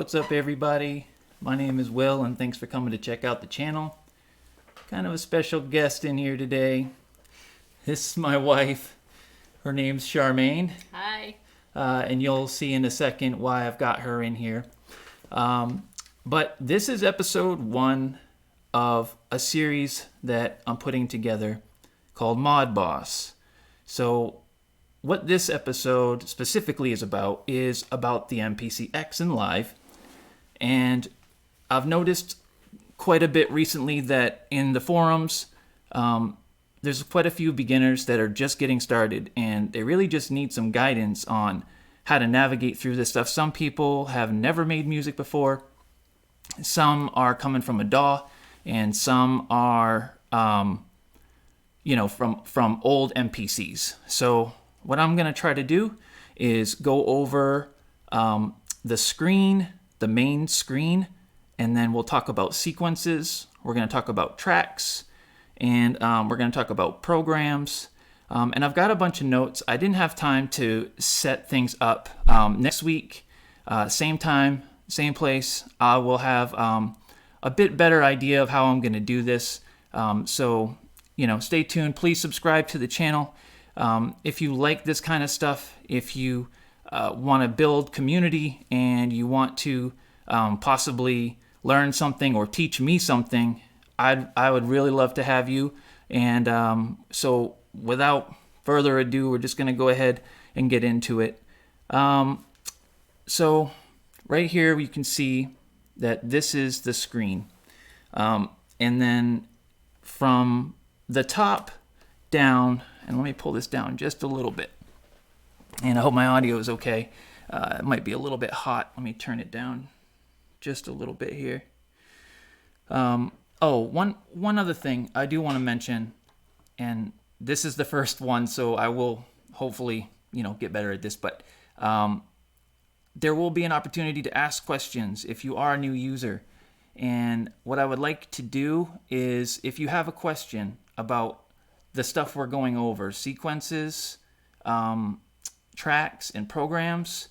What's up, everybody? My name is Will, and thanks for coming to check out the channel. Kind of a special guest in here today. This is my wife. Her name's Charmaine. Hi. And you'll see in a second why I've got her in here. But this is episode 1 of a series that I'm putting together called Mod Boss. So what this episode specifically is about the Mpc X and Live. And I've noticed quite a bit recently that in the forums, there's quite a few beginners that are just getting started, and they really just need some guidance on how to navigate through this stuff. Some people have never made music before. Some are coming from a DAW, and some are, from old MPCs. So what I'm going to try to do is go over the screen, the main screen, and then we'll talk about sequences. We're going to talk about tracks, and we're going to talk about programs. And I've got a bunch of notes. I didn't have time to set things up. Next week, same time, same place, I will have a bit better idea of how I'm going to do this. So, stay tuned. Please subscribe to the channel. If you like this kind of stuff, if you want to build community and you want to possibly learn something or teach me something, I would really love to have you. And so without further ado, we're just going to go ahead and get into it. So right here, you can see that this is the screen. And then from the top down, and let me pull this down just a little bit. And I hope my audio is okay. It might be a little bit hot. Let me turn it down just a little bit here. One other thing I do want to mention, and this is the first one, so I will hopefully, get better at this, but there will be an opportunity to ask questions if you are a new user. And what I would like to do is, if you have a question about the stuff we're going over, sequences, tracks, and programs,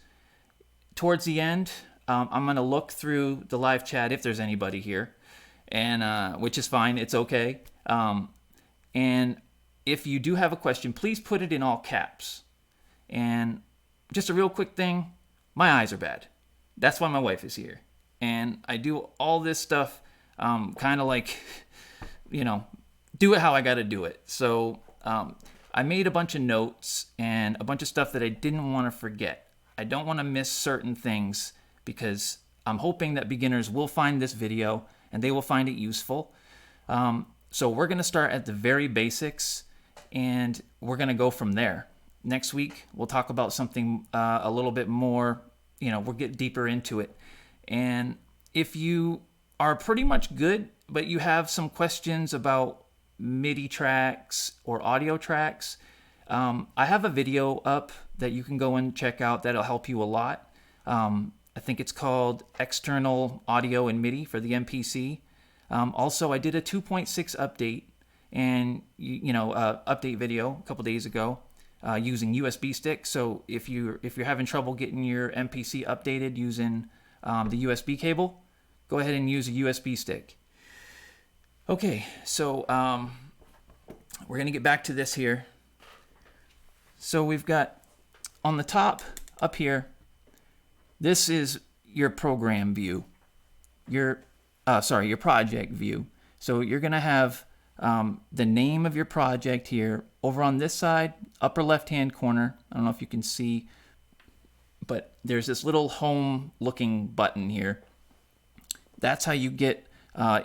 towards the end, I'm going to look through the live chat if there's anybody here, and which is fine. It's okay. And if you do have a question, please put it in all caps. And just a real quick thing, my eyes are bad. That's why my wife is here. And I do all this stuff kind of like, do it how I got to do it. So I made a bunch of notes and a bunch of stuff that I didn't want to forget. I don't want to miss certain things because I'm hoping that beginners will find this video and they will find it useful. So we're going to start at the very basics and we're going to go from there. Next week, we'll talk about something a little bit more, we'll get deeper into it. And if you are pretty much good, but you have some questions about MIDI tracks or audio tracks, I have a video up that you can go and check out that'll help you a lot. I think it's called External Audio and MIDI for the MPC. Also, I did a 2.6 update and update video a couple days ago using USB stick. So if you're having trouble getting your MPC updated using the USB cable, go ahead and use a USB stick. Okay, so we're going to get back to this here. So we've got on the top up here, this is your program view, your project view. So you're going to have the name of your project here over on this side, upper left-hand corner. I don't know if you can see, but there's this little home looking button here. That's how you get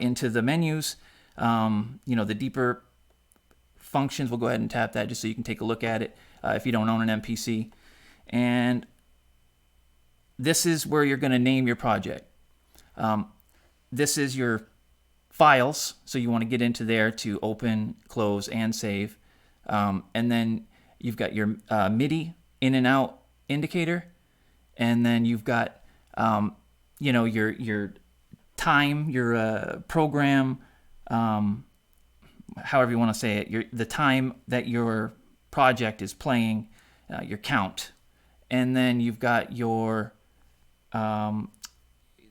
into the menus. The deeper functions, we'll go ahead and tap that just so you can take a look at it if you don't own an MPC. And this is where you're going to name your project. This is your files, so you want to get into there to open, close, and save. And then you've got your MIDI in and out indicator. And then you've got, your time, your program, however you want to say it, the time that your project is playing, your count. And then you've got your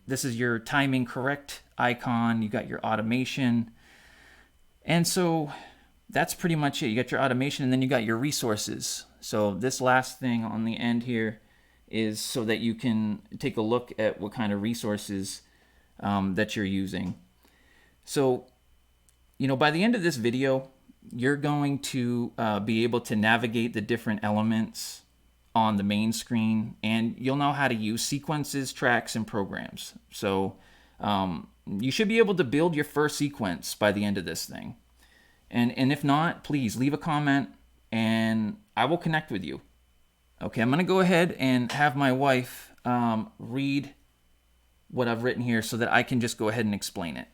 this is your timing correct icon. You got your automation. And so that's pretty much it. You got your automation, and then you got your resources. So this last thing on the end here is so that you can take a look at what kind of resources that you're using. So, by the end of this video, you're going to be able to navigate the different elements on the main screen, and you'll know how to use sequences, tracks, and programs. So you should be able to build your first sequence by the end of this thing. And if not, please leave a comment and I will connect with you. Okay, I'm going to go ahead and have my wife read what I've written here so that I can just go ahead and explain it.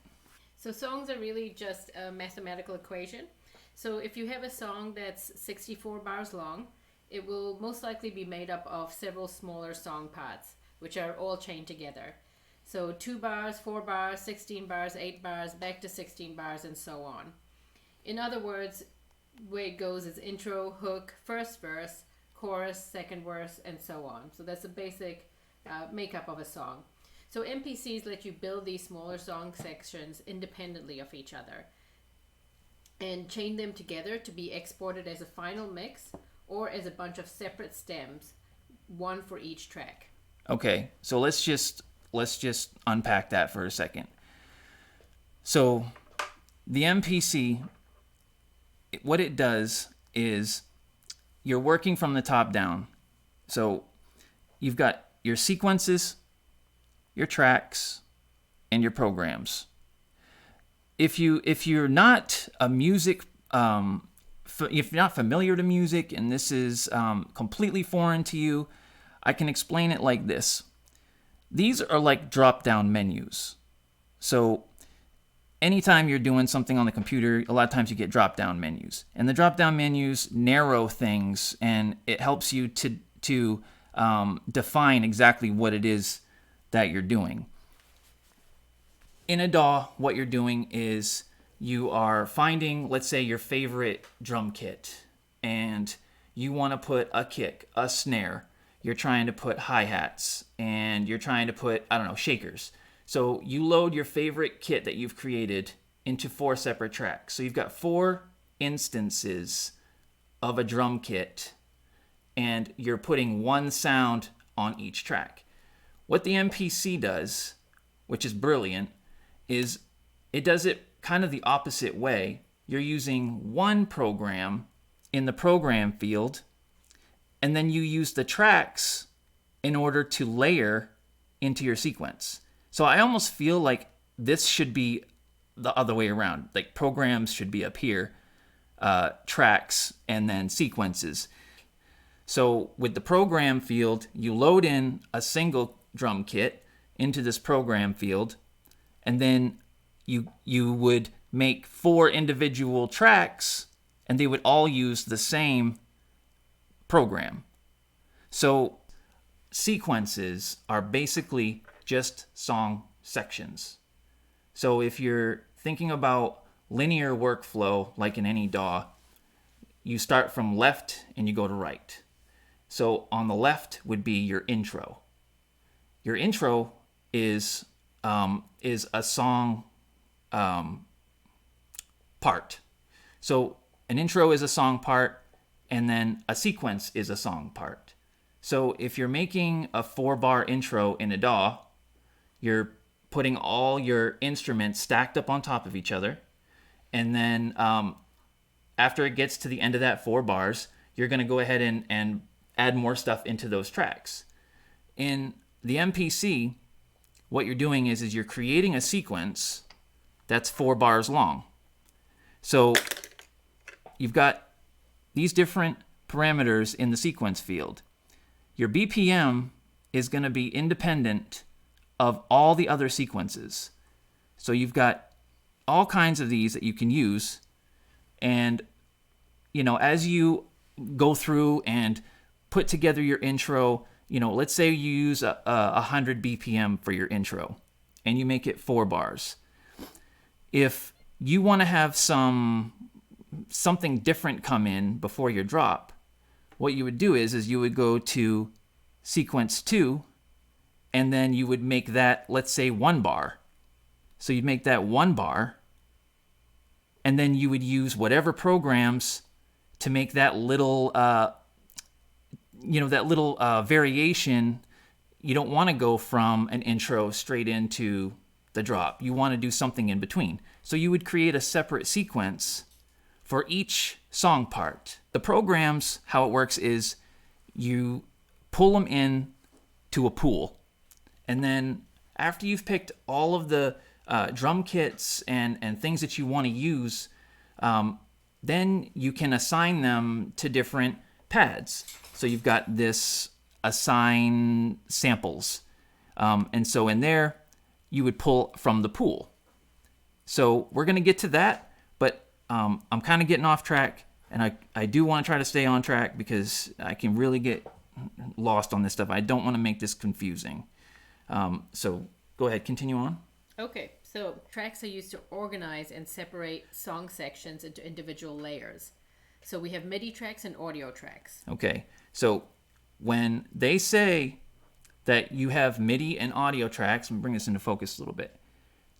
So songs are really just a mathematical equation. So if you have a song that's 64 bars long, it will most likely be made up of several smaller song parts, which are all chained together. So 2 bars, 4 bars, 16 bars, 8 bars, back to 16 bars, and so on. In other words, the way it goes is intro, hook, first verse, chorus, second verse, and so on. So that's the basic makeup of a song. So MPCs let you build these smaller song sections independently of each other and chain them together to be exported as a final mix or as a bunch of separate stems, one for each track. Okay, so let's just unpack that for a second. So the MPC, what it does is you're working from the top down. So you've got your sequences, your tracks, and your programs. If you're not a music, if you're not familiar to music and this is completely foreign to you, I can explain it like this. These are like drop-down menus. So anytime you're doing something on the computer, a lot of times you get drop-down menus. And the drop-down menus narrow things, and it helps you to define exactly what it is that you're doing. In a DAW, what you're doing is you are finding, let's say, your favorite drum kit, and you want to put a kick, a snare. You're trying to put hi-hats, and you're trying to put, shakers. So you load your favorite kit that you've created into 4 separate tracks. So you've got 4 instances of a drum kit, and you're putting one sound on each track. What the MPC does, which is brilliant, is it does it kind of the opposite way. You're using one program in the program field, and then you use the tracks in order to layer into your sequence. So I almost feel like this should be the other way around. Like programs should be up here, tracks, and then sequences. So with the program field, you load in a single drum kit into this program field, and then you would make 4 individual tracks, and they would all use the same program. So sequences are basically just song sections. So if you're thinking about linear workflow, like in any DAW, you start from left and you go to right. So on the left would be your intro. Your intro is a song part. So an intro is a song part, and then a sequence is a song part. So if you're making a 4-bar intro in a DAW, you're putting all your instruments stacked up on top of each other, and then after it gets to the end of that 4 bars, you're going to go ahead and add more stuff into those tracks. In the MPC, what you're doing is you're creating a sequence that's 4 bars long. So you've got these different parameters in the sequence field. Your BPM is going to be independent of all the other sequences. So you've got all kinds of these that you can use. And, as you go through and put together your intro, let's say you use 100 BPM for your intro and you make it 4 bars. If you want to have something different come in before your drop, what you would do is you would go to sequence 2 and then you would make that, let's say, 1 bar. So you'd make that 1 bar, and then you would use whatever programs to make that little, variation. You don't want to go from an intro straight into the drop. You want to do something in between. So you would create a separate sequence for each song part. The programs, how it works is you pull them in to a pool. And then after you've picked all of the drum kits and things that you want to use, then you can assign them to different pads. So you've got this assign samples. And so in there, you would pull from the pool. So we're going to get to that, but I'm kind of getting off track, and I do want to try to stay on track because I can really get lost on this stuff. I don't want to make this confusing. So go ahead, continue on. Okay, so tracks are used to organize and separate song sections into individual layers. So we have MIDI tracks and audio tracks. Okay, so when they say that you have MIDI and audio tracks, let me bring this into focus a little bit.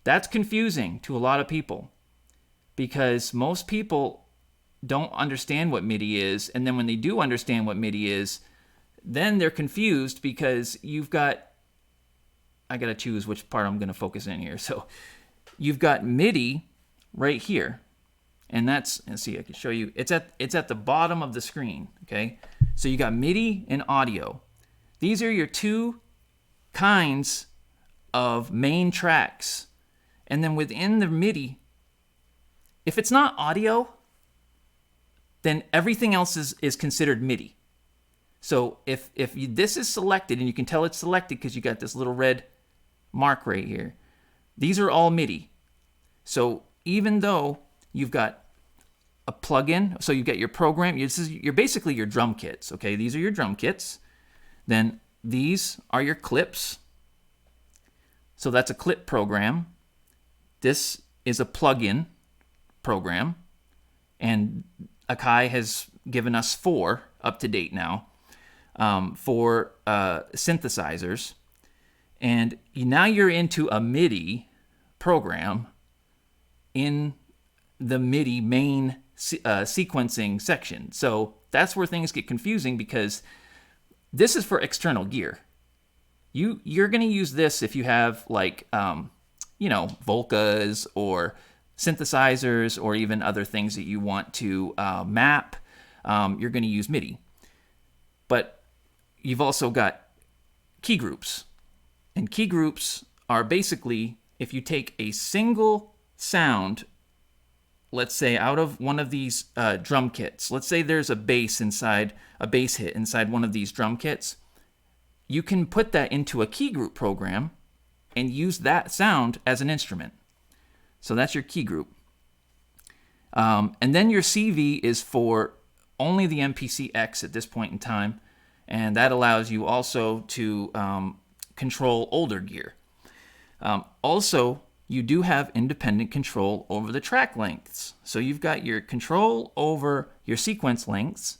That's confusing to a lot of people because most people don't understand what MIDI is, and then when they do understand what MIDI is, then they're confused because I got to choose which part I'm going to focus in here. So you've got MIDI right here. And let's see, I can show you. It's at the bottom of the screen, okay? So you got MIDI and audio. These are your two kinds of main tracks. And then within the MIDI, if it's not audio, then everything else is considered MIDI. So if this is selected, and you can tell it's selected because you got this little red mark right here, these are all MIDI. So even though you've got a plugin, so you get your program, you're basically your drum kits, okay? These are your drum kits. Then these are your clips. So that's a clip program. This is a plugin program. And Akai has given us 4 up to date now for synthesizers. And now you're into a MIDI program in the MIDI main sequencing section. So that's where things get confusing because this is for external gear. You're going to use this if you have like, Volcas or synthesizers or even other things that you want to map. You're going to use MIDI. But you've also got key groups. And key groups are basically if you take a single sound, let's say out of one of these drum kits, let's say there's a bass hit inside one of these drum kits, you can put that into a key group program and use that sound as an instrument. So that's your key group. And then your CV is for only the Mpc X at this point in time, and that allows you also to control older gear. Also, you do have independent control over the track lengths. So you've got your control over your sequence lengths,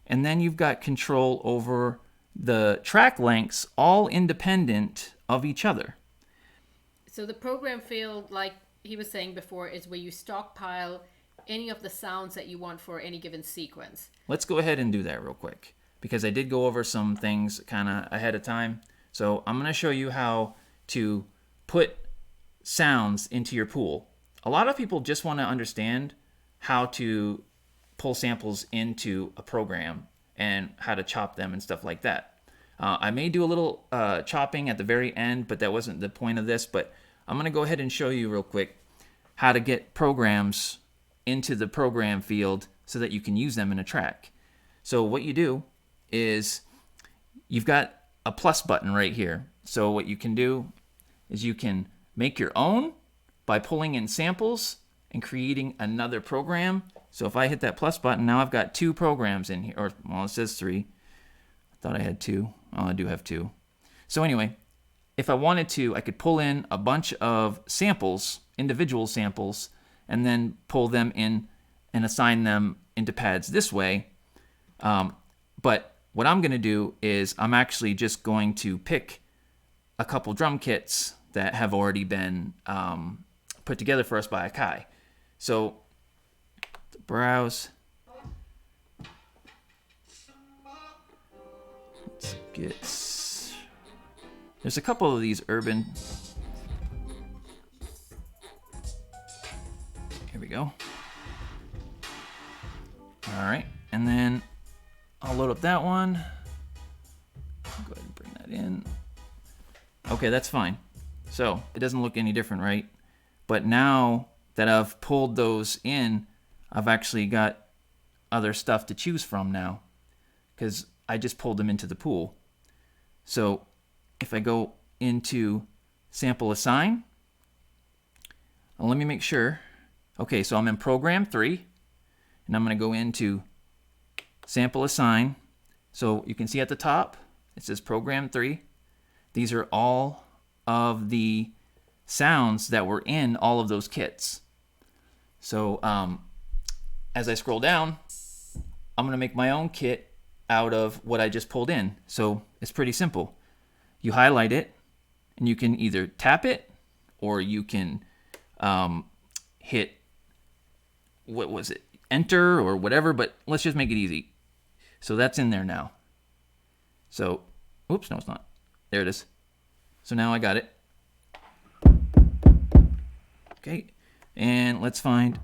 and then you've got control over the track lengths, all independent of each other. So the program field, like he was saying before, is where you stockpile any of the sounds that you want for any given sequence. Let's go ahead and do that real quick, because I did go over some things kind of ahead of time. So I'm going to show you how to put sounds into your pool. A lot of people just want to understand how to pull samples into a program and how to chop them and stuff like that. I may do a little chopping at the very end, but that wasn't the point of this. But I'm going to go ahead and show you real quick how to get programs into the program field so that you can use them in a track. So what you do is you've got a plus button right here. So what you can do is you can make your own by pulling in samples and creating another program. So if I hit that plus button, now I've got 2 programs in here, or well, it says 3. I thought I had 2. Oh, I do have 2. So anyway, if I wanted to, I could pull in a bunch of samples, individual samples, and then pull them in and assign them into pads this way. But what I'm going to do is I'm actually just going to pick a couple drum kits that have already been put together for us by Akai. So browse. Let's get. There's a couple of these urban. Here we go. All right, and then I'll load up that one. Go ahead and bring that in. Okay, that's fine. So it doesn't look any different, right? But now that I've pulled those in, I've actually got other stuff to choose from now, because I just pulled them into the pool. So if I go into sample assign, let me make sure. Okay, so I'm in program 3, and I'm going to go into sample assign. So you can see at the top, it says program 3. These are all of the sounds that were in all of those kits. So as I scroll down, I'm going to make my own kit out of what I just pulled in. So it's pretty simple. You highlight it, and you can either tap it, or you can hit, what was it, enter or whatever, but let's just make it easy. So that's in there now. So, oops, no, it's not. There it is. So now I got it. Okay, and let's find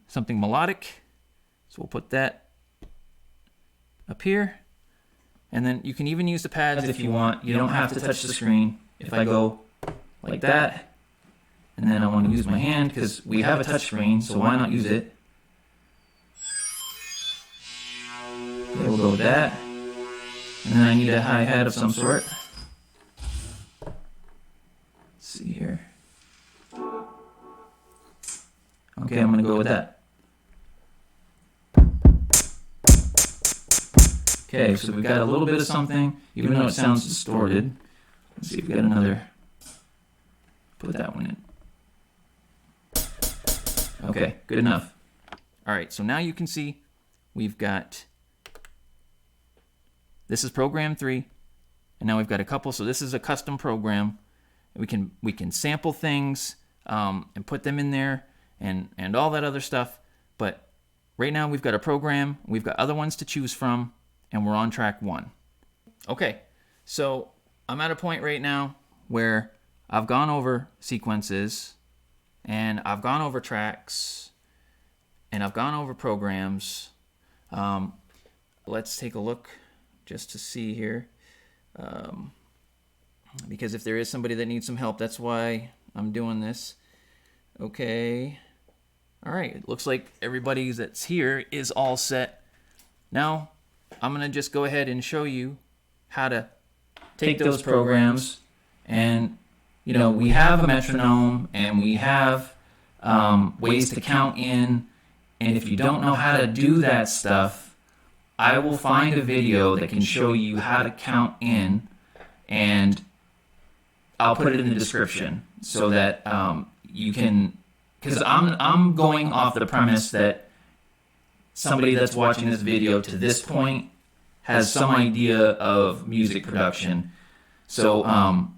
something melodic. So we'll put that up here. And then you can even use the pads if you want. You don't have to touch the screen. If I go like that, and then I want to use my hand because we have a touch screen, so why not use it? Okay, we'll go with that. And then I need a hi-hat of some sort. Let's see here. Okay, I'm going to go with that. Okay, so we've got a little bit of something, even though it sounds distorted. Let's see if we got another. Put that one in. Okay, good enough. All right, so now you can see we've got, this is program 3, and now we've got a couple. So this is a custom program. We can sample things and put them in there and all that other stuff. But right now we've got a program. We've got other ones to choose from. And we're on track 1. Okay, so I'm at a point right now where I've gone over sequences, and I've gone over tracks, and I've gone over programs. Let's take a look just to see here. Because if there is somebody that needs some help, that's why I'm doing this. Okay. All right, it looks like everybody that's here is all set. Now, I'm going to just go ahead and show you how to take those programs, and, you know, we have a metronome, and we have ways to count in, and if you don't know how to do that stuff, I will find a video that can show you how to count in, and I'll put it in the description so that you can, because I'm going off the premise that somebody that's watching this video to this point has some idea of music production. So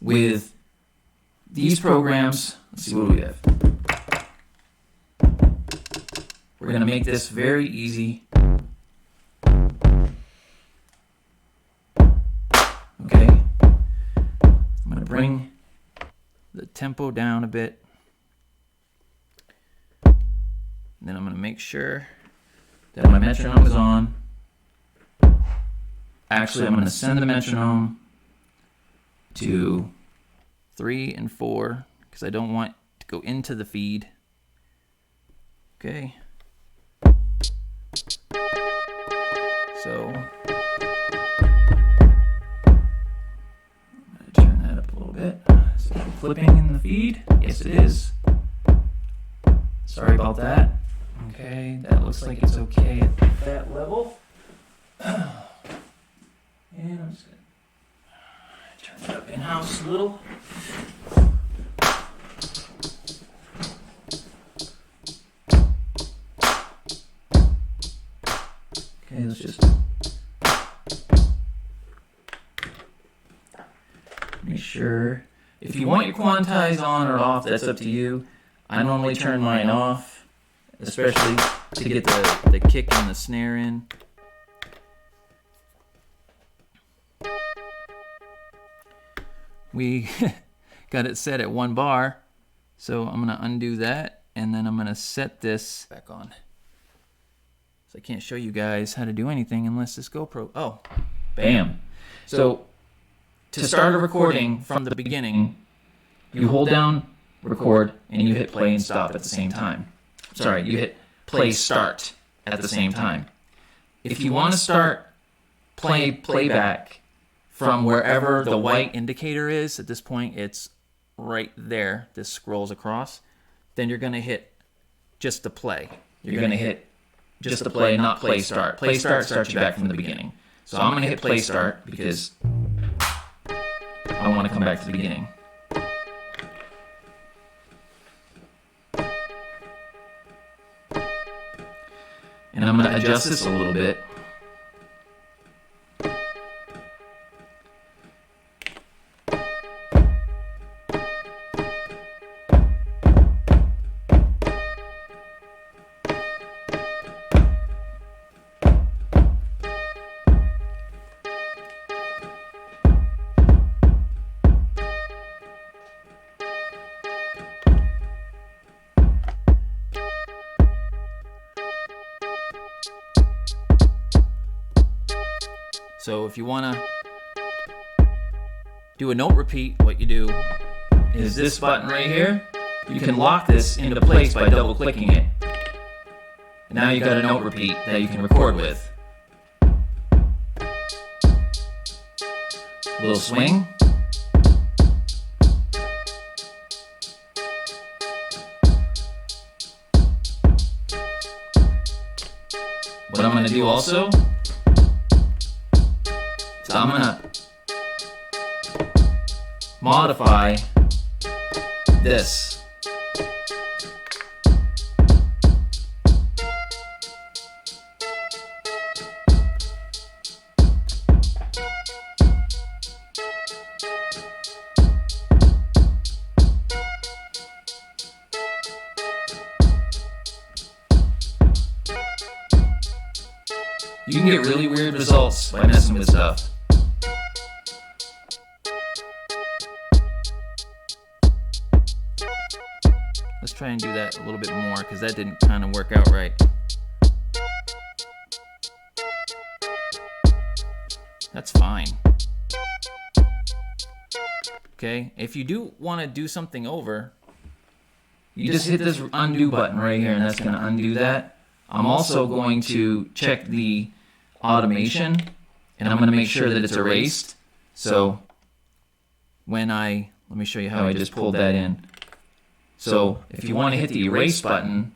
with these programs, let's see, what do we have? We're going to make this very easy. Okay. I'm going to bring the tempo down a bit. And then I'm going to make sure that my metronome is on. Actually, I'm going to send the metronome to 3 and 4 because I don't want to go into the feed. Okay. So I'm going to turn that up a little bit. Is it flipping in the feed? Yes, it is. Sorry about that. Okay, that looks like it's okay at that level. And I'm just going to turn it up in-house a little. Okay, let's just sure. If you want your quantize on or off, that's up to you. I normally turn mine off, especially to get the kick and the snare in. We got it set at 1 bar, so I'm going to undo that, and then I'm going to set this back on. So I can't show you guys how to do anything unless this GoPro... Oh, bam. So to start a recording from the beginning, you hold down record and you hit play and stop at the same time. Sorry, you hit play start at the same time. If you want to start playback from wherever the white indicator is, at this point it's right there, this scrolls across, then you're going to hit just the play. You're going to hit just the play, not play start. Play start starts you back from the beginning. So I'm going to hit play start because I want to come back to the beginning. And I'm going to adjust this a little bit. So if you want to do a note repeat, what you do is this button right here. You can lock this into place by double clicking it. And now you've got a note repeat that you can record with. A little swing. What I'm going to do also, so I'm going to modify this. You can get really weird results by messing with stuff. Let's try and do that a little bit more because that didn't kind of work out right. That's fine. Okay, if you do want to do something over, you just hit this undo button right here and that's going to undo that. I'm also going to check the automation and I'm going to make sure that it's erased. So when let me show you how I just pulled that in. So if you want to hit the erase button,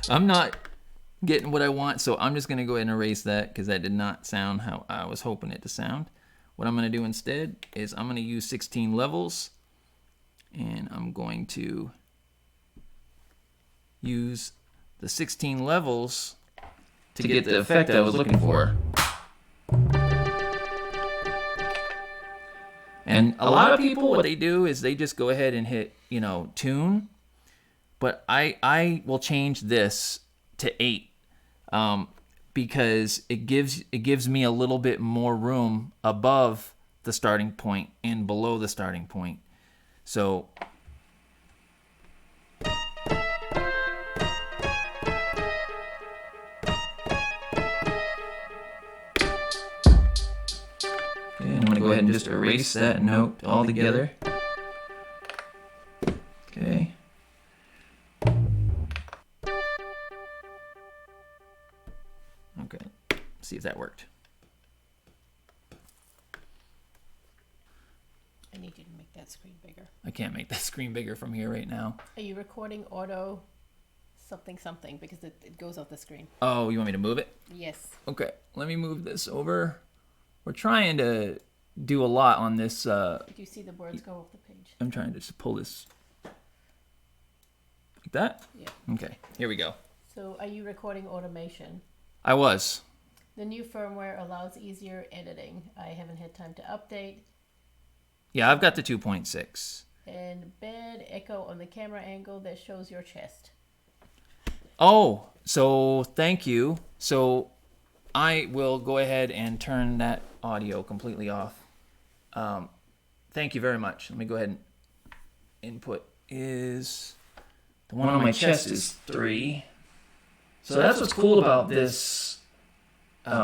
I'm not getting what I want, so I'm just going to go ahead and erase that because that did not sound how I was hoping it to sound. What I'm going to do instead is I'm going to use 16 levels and I'm going to use the 16 levels to get the effect I was looking for. And a lot of people, what they do is they just go ahead and hit, tune. But I will change this to 8 because it gives me a little bit more room above the starting point and below the starting point. So I'm going to go ahead and just erase that note altogether. Okay. Okay. See if that worked. I need you to make that screen bigger. I can't make that screen bigger from here right now. Are you recording auto something because it goes off the screen? Oh, you want me to move it? Yes. Okay. Let me move this over. We're trying to do a lot on this. Do you see the words go off the page? I'm trying to just pull this like that. Yeah. Okay, here we go. So are you recording automation? I was. The new firmware allows easier editing. I haven't had time to update. Yeah, I've got the 2.6. And bad echo on the camera angle that shows your chest. Oh, so thank you. So I will go ahead and turn that audio completely off. Thank you very much. Let me go ahead and input is... The one on my chest is 3. So that's what's cool about this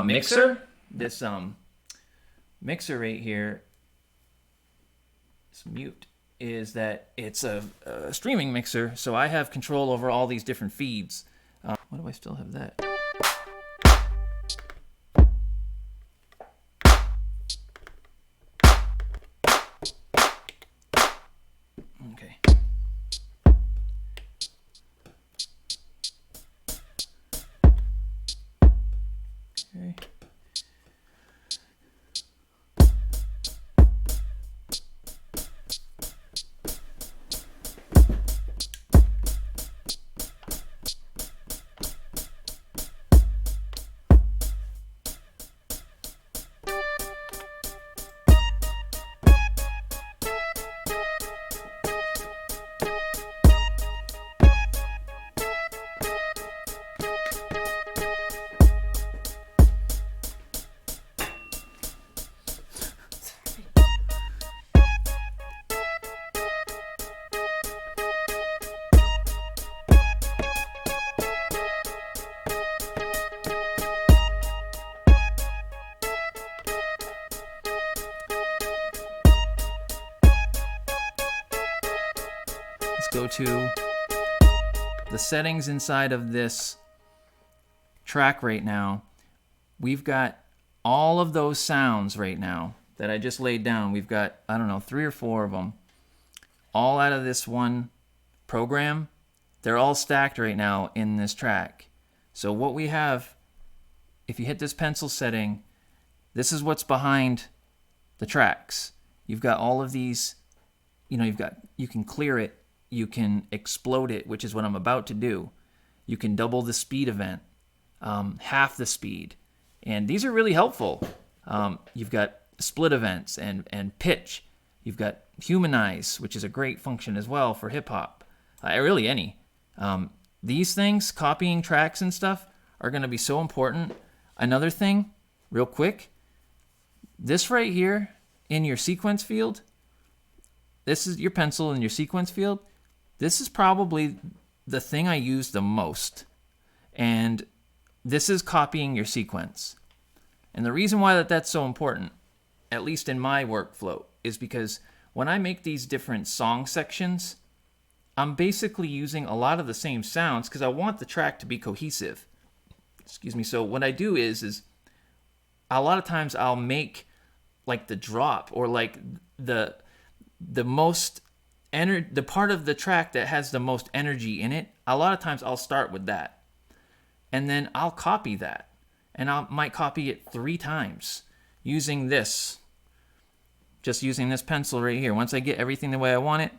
mixer. This mixer right here, this mute, is that it's a streaming mixer. So I have control over all these different feeds. Why do I still have that? Okay. Okay. Go to the settings inside of this track right now. We've got all of those sounds right now that I just laid down. We've got, I don't know, 3 or 4 of them, all out of this one program. They're all stacked right now in this track. So what we have, if you hit this pencil setting, this is what's behind the tracks. You've got all of these, you can clear it. You can explode it, which is what I'm about to do. You can double the speed event, half the speed. And these are really helpful. You've got split events and pitch. You've got humanize, which is a great function as well for hip-hop. Really any. These things, copying tracks and stuff, are going to be so important. Another thing, real quick, this right here in your sequence field, this is your pencil in your sequence field. This is probably the thing I use the most. And this is copying your sequence. And the reason why that's so important, at least in my workflow, is because when I make these different song sections, I'm basically using a lot of the same sounds because I want the track to be cohesive. Excuse me. So what I do is a lot of times I'll make like the drop or like the most the part of the track that has the most energy in it. A lot of times I'll start with that, and then I'll copy that, and I might copy it 3 times using this, just using this pencil right here. Once I get everything the way I want it,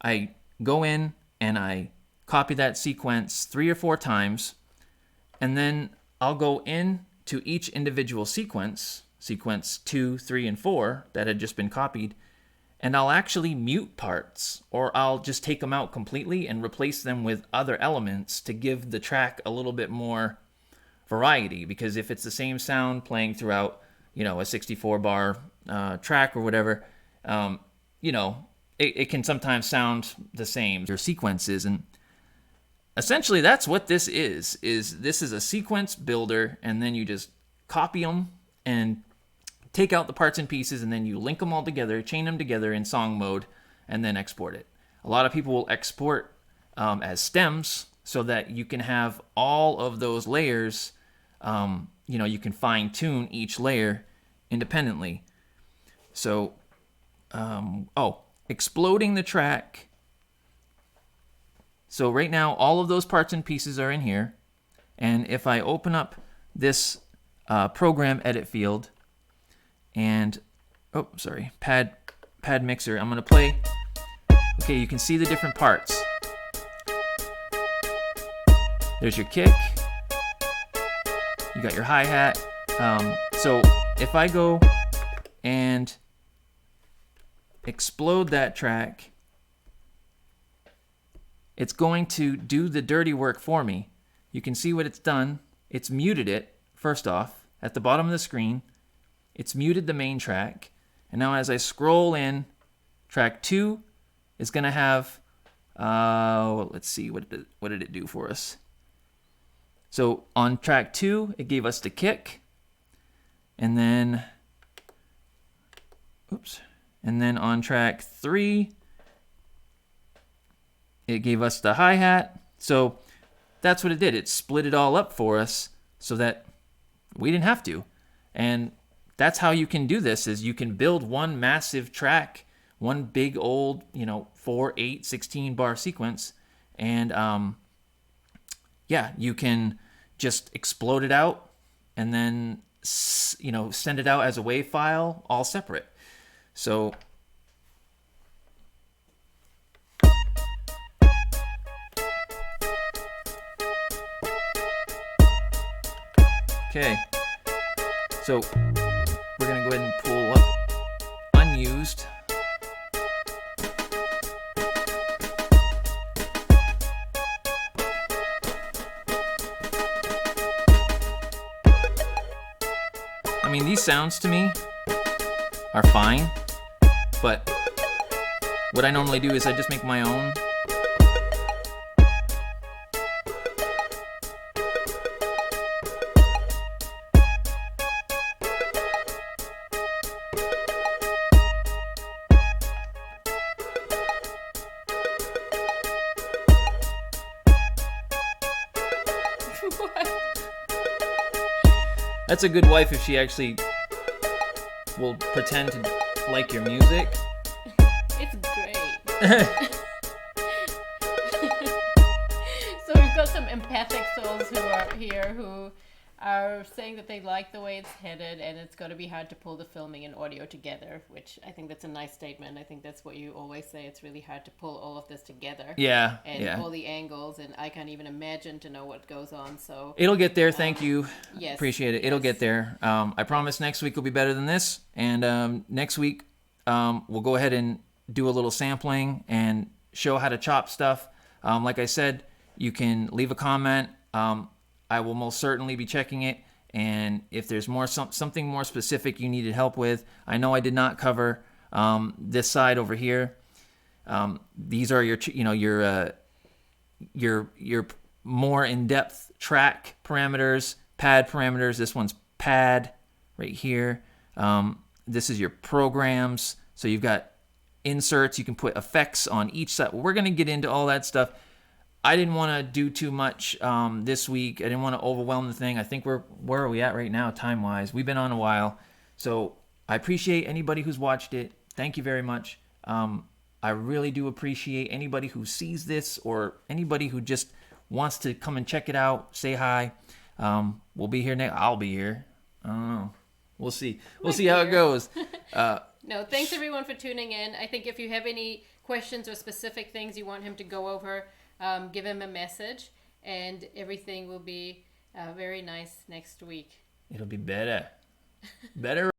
I go in and I copy that sequence 3 or 4 times, and then I'll go in to each individual sequence 2, 3, and 4 that had just been copied, and I'll actually mute parts, or I'll just take them out completely and replace them with other elements to give the track a little bit more variety. Because if it's the same sound playing throughout, a 64 bar track or whatever, it can sometimes sound the same. Your sequences, and essentially that's what this is. This is a sequence builder, and then you just copy them and take out the parts and pieces, and then you link them all together, chain them together in song mode, and then export it. A lot of people will export as stems so that you can have all of those layers. You can fine tune each layer independently. So, exploding the track. So right now, all of those parts and pieces are in here. And if I open up this program edit field, and pad mixer, I'm gonna play. Okay, you can see the different parts. There's your kick, You got your hi-hat. So if I go and explode that track, it's going to do the dirty work for me. You can see what it's done. It's muted it, first off, at the bottom of the screen. It's muted the main track. And now as I scroll in, track 2 is going to have, let's see, what did it do for us? So on track 2, it gave us the kick. And then, and then on track 3, it gave us the hi-hat. So that's what it did. It split it all up for us so that we didn't have to. And that's how you can do this, is you can build one massive track, one big old, 4, 8, 16 bar sequence. And you can just explode it out and then, send it out as a WAV file, all separate. So okay, so we're gonna go ahead and pull up unused. I mean, these sounds to me are fine, but what I normally do is I just make my own. That's a good wife if she actually will pretend to like your music. It's great. So we've got some empathic souls who are here who are saying that they like the way it's headed, and it's going to be hard to pull the filming and audio together, which I think that's a nice statement. I think that's what you always say. It's really hard to pull all of this together. Yeah, and all the angles, and I can't even imagine to know what goes on. So it'll get there. Thank you. Yes, appreciate it. It'll get there. I promise next week will be better than this. And next week we'll go ahead and do a little sampling and show how to chop stuff. Like I said, you can leave a comment. I will most certainly be checking it, and if there's something more specific you needed help with, I know I did not cover this side over here. These are your more in-depth track parameters, pad parameters. This one's pad right here. This is your programs. So you've got inserts. You can put effects on each side. We're going to get into all that stuff. I didn't want to do too much this week. I didn't want to overwhelm the thing. I think where are we at right now time-wise? We've been on a while. So I appreciate anybody who's watched it. Thank you very much. I really do appreciate anybody who sees this or anybody who just wants to come and check it out, say hi. We'll be here next. I'll be here. I don't know. We'll see. We'll see how it goes. No, thanks everyone for tuning in. I think if you have any questions or specific things you want him to go over, give him a message, and everything will be very nice next week. It'll be better. Better.